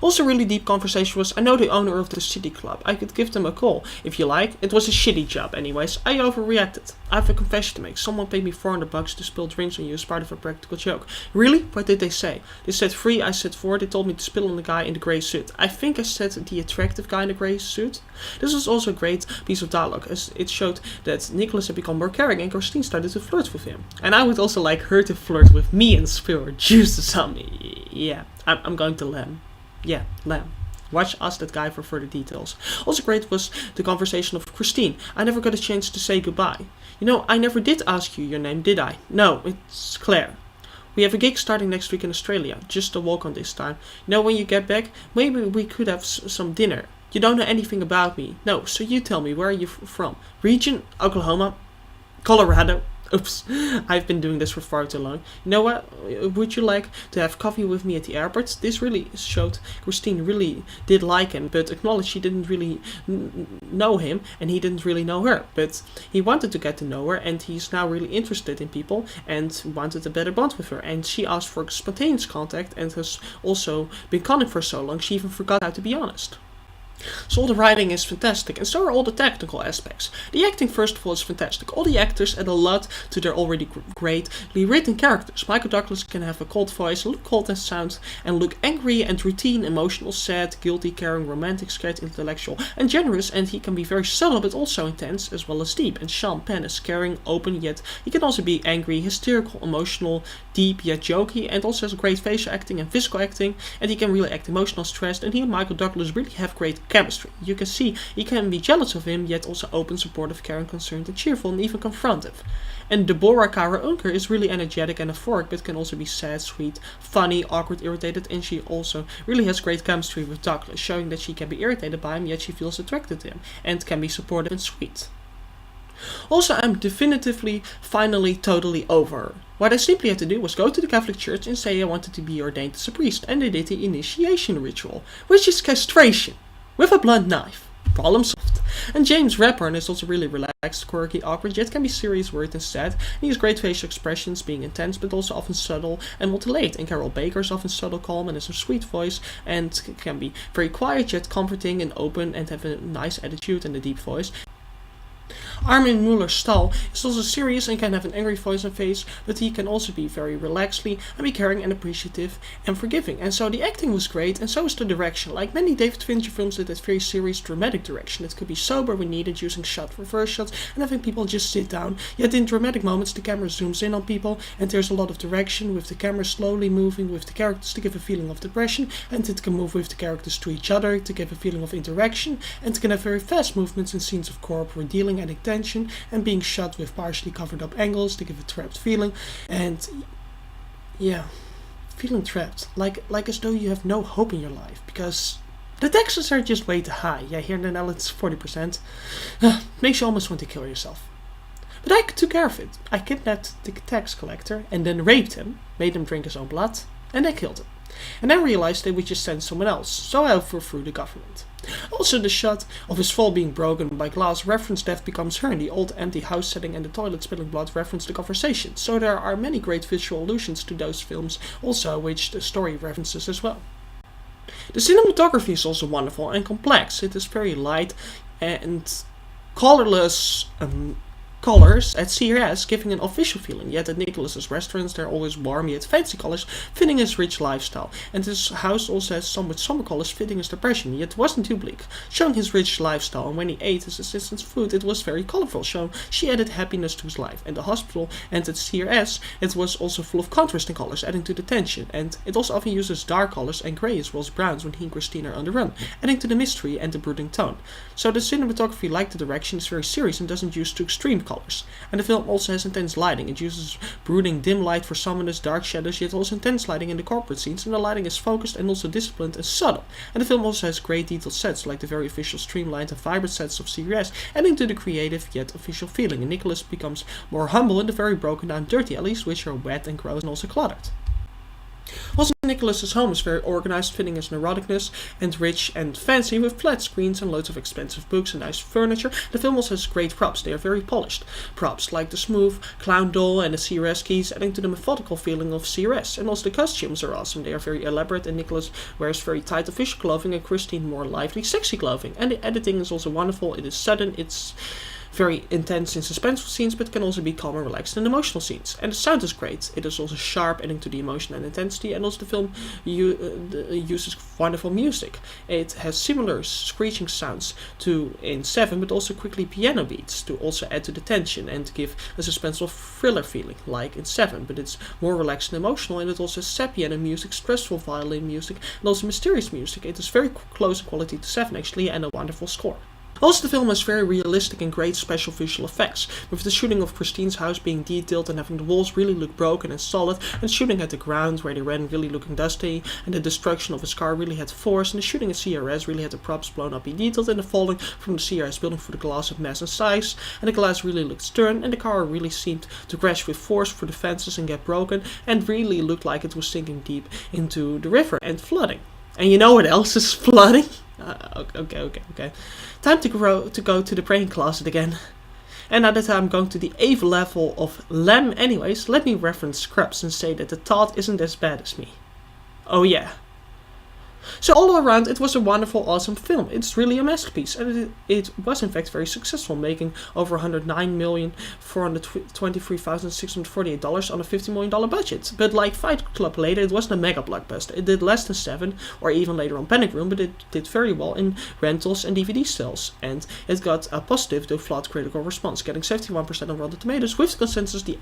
Also really deep conversation was, I know the owner of the city club. I could give them a call if you like. It was a shitty job anyways. I overreacted. I have a confession to make. Someone paid me $400 to spill drinks on you as part of a practical joke. Really? What did they say? They said 3, I said 4. They told me to spill on the guy in the grey suit. I think I said the attractive guy in the grey suit. This was also a great piece of dialogue as it showed that Nicholas had become more caring and Christine started to flirt with him. And I would also like her to flirt with me and spill her juices on me. Yeah, I'm going to Lamb. Yeah, Lamb. Watch Ask That Guy for further details. Also great was the conversation of Christine. I never got a chance to say goodbye. You know, I never did ask you your name, did I? No, it's Claire. We have a gig starting next week in Australia. Just a walk on this time. You know, when you get back, maybe we could have some dinner. You don't know anything about me. No, so you tell me, where are you from? Region? Oklahoma? Colorado? Oops, I've been doing this for far too long. You know what? Would you like to have coffee with me at the airport? This really showed Christine really did like him, but acknowledged she didn't really know him and he didn't really know her. But he wanted to get to know her and he's now really interested in people and wanted a better bond with her. And she asked for spontaneous contact and has also been conning for so long she even forgot how to be honest. So all the writing is fantastic, and so are all the technical aspects. The acting, first of all, is fantastic. All the actors add a lot to their already greatly written characters. Michael Douglas can have a cold voice, look cold and sound, and look angry and routine, emotional, sad, guilty, caring, romantic, scared, intellectual, and generous, and he can be very subtle but also intense, as well as deep. And Sean Penn is caring, open, yet he can also be angry, hysterical, emotional, deep, yet jokey, and also has great facial acting and physical acting, and he can really act emotional, stressed, and he and Michael Douglas really have great chemistry. You can see he can be jealous of him, yet also open, supportive, caring, concerned, and cheerful, and even confrontive. And Deborah Kara Unker is really energetic and euphoric, but can also be sad, sweet, funny, awkward, irritated, and she also really has great chemistry with Douglas, showing that she can be irritated by him, yet she feels attracted to him, and can be supportive and sweet. Also, I'm definitively, finally, totally over her. What I simply had to do was go to the Catholic Church and say I wanted to be ordained as a priest, and they did the initiation ritual, which is castration, with a blunt knife. Problem solved. And James Redburn is also really relaxed, quirky, awkward, yet can be serious, worried, and sad. And he has great facial expressions, being intense, but also often subtle and multi-layered. And Carol Baker is often subtle, calm, and has a sweet voice, and can be very quiet, yet comforting and open, and have a nice attitude and a deep voice. Armin Mueller-Stahl is also serious and can have an angry voice and face, but he can also be very relaxedly and be caring and appreciative and forgiving. And so the acting was great, and so is the direction. Like many David Fincher films, it has very serious, dramatic direction. It could be sober when needed, using shot reverse shots and having people just sit down. Yet in dramatic moments, the camera zooms in on people, and there's a lot of direction with the camera slowly moving with the characters to give a feeling of depression, and it can move with the characters to each other to give a feeling of interaction, and it can have very fast movements in scenes of corporal dealing and tension, and being shot with partially covered up angles to give a trapped feeling, and yeah, feeling trapped, like as though you have no hope in your life, because the taxes are just way too high. Yeah, here in the Netherlands, 40%. Makes you almost want to kill yourself. But I took care of it. I kidnapped the tax collector and then raped him, made him drink his own blood, and then killed him. And then realized they would just send someone else, so I overthrew the government. Also, the shot of his fall being broken by glass reference Death Becomes Her in the old empty house setting, and the toilet spilling blood reference the conversation. So there are many great visual allusions to those films, also which the story references as well. The cinematography is also wonderful and complex. It is very light and colorless colors at CRS, giving an official feeling, yet at Nicholas's restaurants they're always warm yet fancy colors, fitting his rich lifestyle. And this house also has somewhat somber colors fitting his depression, yet wasn't too bleak, showing his rich lifestyle. And when he ate his assistant's food, it was very colorful, showing she added happiness to his life. And the hospital and at CRS, it was also full of contrasting colors, adding to the tension. And it also often uses dark colors and grey as well as browns when he and Christine are on the run, adding to the mystery and the brooding tone. So the cinematography, like the direction, is very serious and doesn't use too extreme colors. And the film also has intense lighting. It uses brooding dim light for ominous dark shadows, yet also intense lighting in the corporate scenes, and the lighting is focused and also disciplined and subtle. And the film also has great detailed sets, like the very official streamlined and vibrant sets of CRS, adding to the creative yet official feeling. And Nicholas becomes more humble in the very broken down dirty alleys, which are wet and gross and also cluttered. Also, Nicholas's home is very organized, fitting his neuroticness, and rich and fancy with flat screens and loads of expensive books and nice furniture. The film also has great props. They are very polished. Props like the smooth clown doll and the CRS keys, adding to the methodical feeling of CRS. And also the costumes are awesome. They are very elaborate, and Nicholas wears very tight official clothing and Christine more lively, sexy clothing. And the editing is also wonderful. It is sudden. It's very intense in suspenseful scenes, but can also be calm and relaxed in emotional scenes. And the sound is great. It is also sharp, adding to the emotion and intensity, and also the film uses wonderful music. It has similar screeching sounds to in 7, but also quickly piano beats to also add to the tension and to give a suspenseful thriller feeling, like in 7, but it's more relaxed and emotional, and it also has sad piano music, stressful violin music, and also mysterious music. It is very close in quality to 7 actually, and a wonderful score. Also, the film has very realistic and great special visual effects, with the shooting of Christine's house being detailed and having the walls really look broken and solid, and shooting at the ground where they ran really looking dusty, and the destruction of his car really had force, and the shooting at CRS really had the props blown up be detailed, and the falling from the CRS building through the glass of mass and size, and the glass really looked stern, and the car really seemed to crash with force through the fences and get broken, and really looked like it was sinking deep into the river and flooding. And you know what else is flooding? Okay. Time to go to the praying closet again. And now that I'm going to the Ava level of Lem anyways, let me reference Scrubs and say that the Todd isn't as bad as me. Oh yeah. So all around, it was a wonderful, awesome film. It's really a masterpiece, and it was in fact very successful, making over $109,423,648 on a $50 million budget. But like Fight Club later, it wasn't a mega blockbuster. It did less than 7, or even later on Panic Room, but it did very well in rentals and DVD sales. And it got a positive, though flawed critical response, getting 71% on Rotten Tomatoes. With the consensus, the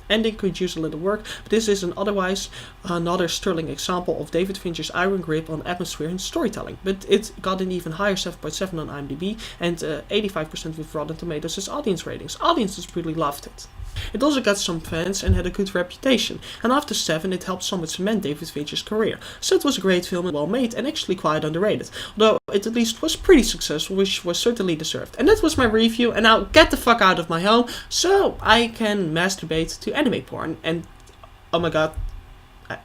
ending could use a little work, but this is another sterling example of David Fincher's iron grip on atmosphere and storytelling, but it got an even higher 7.7 on IMDb and 85% with Rotten Tomatoes as audience ratings. Audiences really loved it. It also got some fans and had a good reputation, and after 7 it helped somewhat cement David Fincher's career. So it was a great film and well made, and actually quite underrated, although it at least was pretty successful, which was certainly deserved. And that was my review, and now get the fuck out of my home so I can masturbate to anime porn. And oh my god,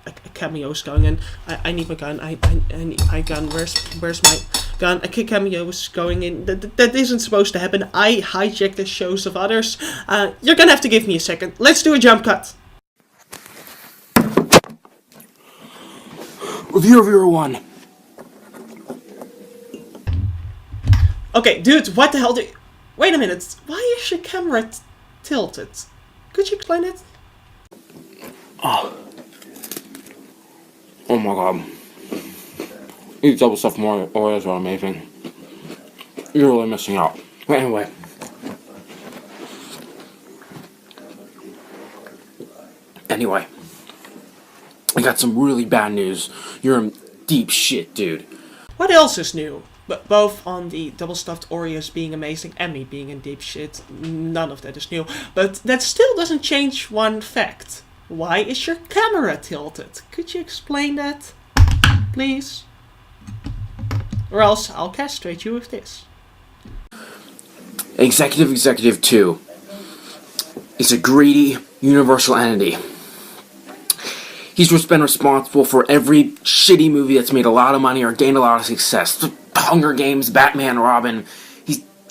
a cameo is going in. I need my gun. I need my gun. Where's my gun? A cameo is going in. That isn't supposed to happen. I hijack the shows of others. You're gonna have to give me a second. Let's do a jump cut. Review 1. Okay, dude, what the hell do you... Wait a minute. Why is your camera tilted? Could you explain it? Oh my god. These double stuffed Oreos are amazing. You're really missing out. But anyway. I got some really bad news. You're in deep shit, dude. What else is new? But both on the double stuffed Oreos being amazing and me being in deep shit, none of that is new. But that still doesn't change one fact. Why is your camera tilted? Could you explain that, please? Or else I'll castrate you with this. Executive 2 is a greedy, universal entity. He's just been responsible for every shitty movie that's made a lot of money or gained a lot of success. Hunger Games, Batman, Robin.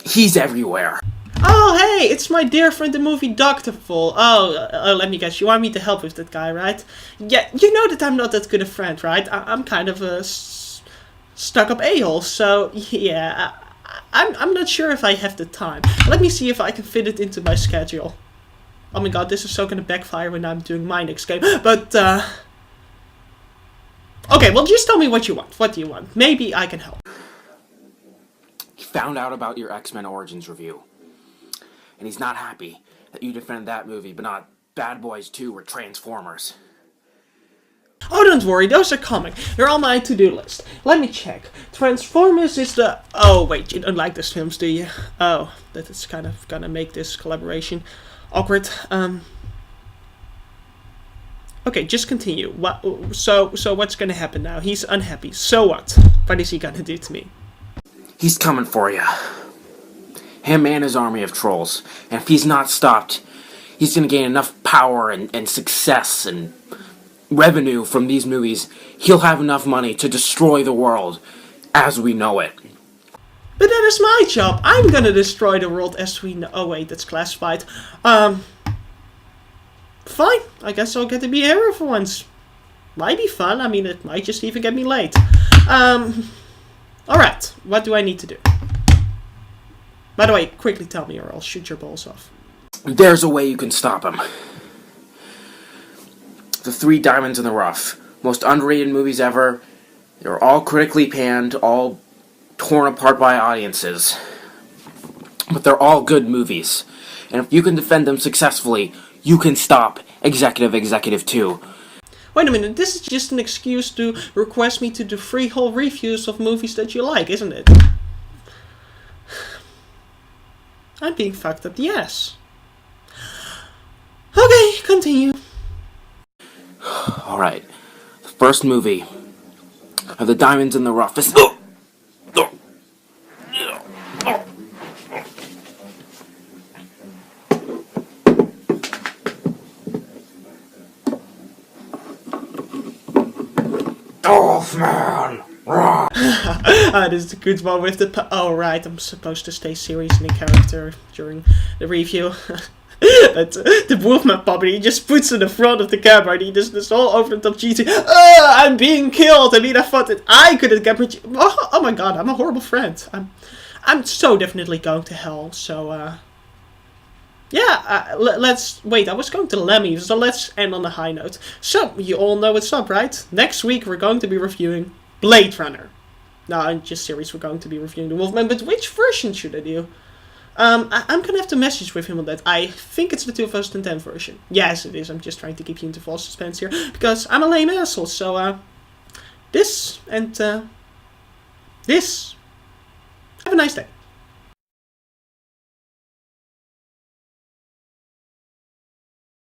He's everywhere. Oh, hey, it's my dear friend, the movie Dr. Full. Oh, let me guess, you want me to help with that guy, right? Yeah, you know that I'm not that good a friend, right? I'm kind of a stuck-up a-hole, so yeah, I'm not sure if I have the time. Let me see if I can fit it into my schedule. Oh my god, this is so gonna backfire when I'm doing my next game, but, okay, well, just tell me what you want. What do you want? Maybe I can help. He found out about your X-Men Origins review. And he's not happy that you defended that movie, but not Bad Boys 2 or Transformers. Oh, don't worry, those are coming. They're on my to-do list. Let me check. Transformers is the... Oh, wait, you don't like these films, do you? Oh, that is kind of gonna make this collaboration awkward. Okay, just continue. So what's gonna happen now? He's unhappy. So what? What is he gonna do to me? He's coming for you. Him and his army of trolls. And if he's not stopped, he's gonna gain enough power and success and revenue from these movies, he'll have enough money to destroy the world as we know it. But that is my job. I'm gonna destroy the world as we know. Oh wait, that's classified. Fine. I guess I'll get to be a hero for once. Might be fun. I mean, it might just even get me laid. Alright. What do I need to do? By the way, quickly tell me or I'll shoot your balls off. There's a way you can stop him. The Three Diamonds in the Rough. Most underrated movies ever. They're all critically panned, all torn apart by audiences. But they're all good movies. And if you can defend them successfully, you can stop Executive 2. Wait a minute, this is just an excuse to request me to do free whole reviews of movies that you like, isn't it? I'm being fucked up the ass. Okay, continue. Alright. The first movie of the Diamonds in the Rough is... Wolfman! This is a good one with the... Oh, right, I'm supposed to stay serious in character during the review. But the Wolfman puppet, he just puts in the front of the camera and he does this all over the top cheating. I'm being killed! I mean, I thought that I couldn't get my... Oh my god, I'm a horrible friend. I'm so definitely going to hell, so, yeah, let's... Wait, I was going to Lemmy, so let's end on a high note. So, you all know what's up, right? Next week we're going to be reviewing Blade Runner. No, I'm just serious, we're going to be reviewing The Wolfman, but which version should I do? I'm gonna have to message with him on that. I think it's the 2010 version. Yes, it is. I'm just trying to keep you into false suspense here, because I'm a lame asshole, so, this, and, this. Have a nice day.